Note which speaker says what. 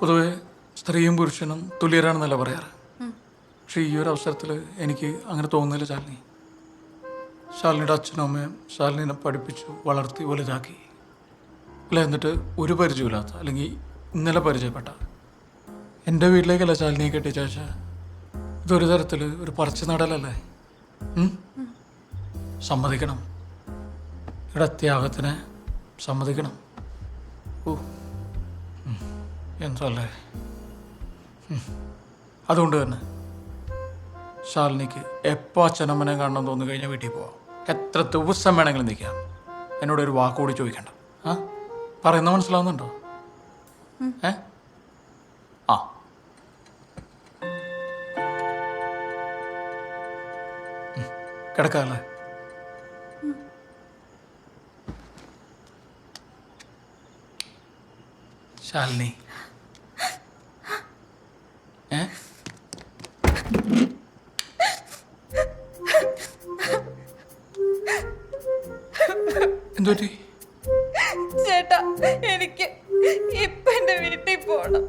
Speaker 1: പൊതുവെ സ്ത്രീയും പുരുഷനും തുല്യരാണെന്നല്ല പറയാറ്. പക്ഷെ ഈ ഒരു അവസരത്തിൽ എനിക്ക് അങ്ങനെ തോന്നുന്നില്ല ശാലിനി. ശാലിനിയുടെ അച്ഛനും അമ്മയും ശാലിനിനെ പഠിപ്പിച്ചു വളർത്തി വലുതാക്കി. അല്ല, എന്നിട്ട് ഒരു പരിചയമില്ലാത്ത അല്ലെങ്കിൽ ഇന്നലെ പരിചയപ്പെട്ട എൻ്റെ വീട്ടിലേക്കല്ല ശാലിനിയെ കെട്ടിച്ചേച്ച ഇതൊരു തരത്തിൽ ഒരു പറിച്ചു നടലല്ലേ? സമ്മതിക്കണം, ഇവിടെ ത്യാഗത്തിനെ സമ്മതിക്കണം. ഓ എന്തല്ലേ. അതുകൊണ്ട് തന്നെ ശാലിനിക്ക് എപ്പോൾ അച്ഛനമ്മനെ കാണണം തോന്നി കഴിഞ്ഞാൽ വീട്ടിൽ പോവാം. എത്ര ദിവസം വേണമെങ്കിലും നിൽക്കാം. എന്നോടൊരു വാക്കുകൂടി ചോദിക്കണ്ട. ആ പറയുന്ന മനസ്സിലാവുന്നുണ്ടോ? ആ കിടക്കാല്ലേ? ശാലിനി എന്തോറ്റി?
Speaker 2: ചേട്ടാ, എനിക്ക് ഇപ്പൊ എന്റെ വീട്ടിൽ പോണം.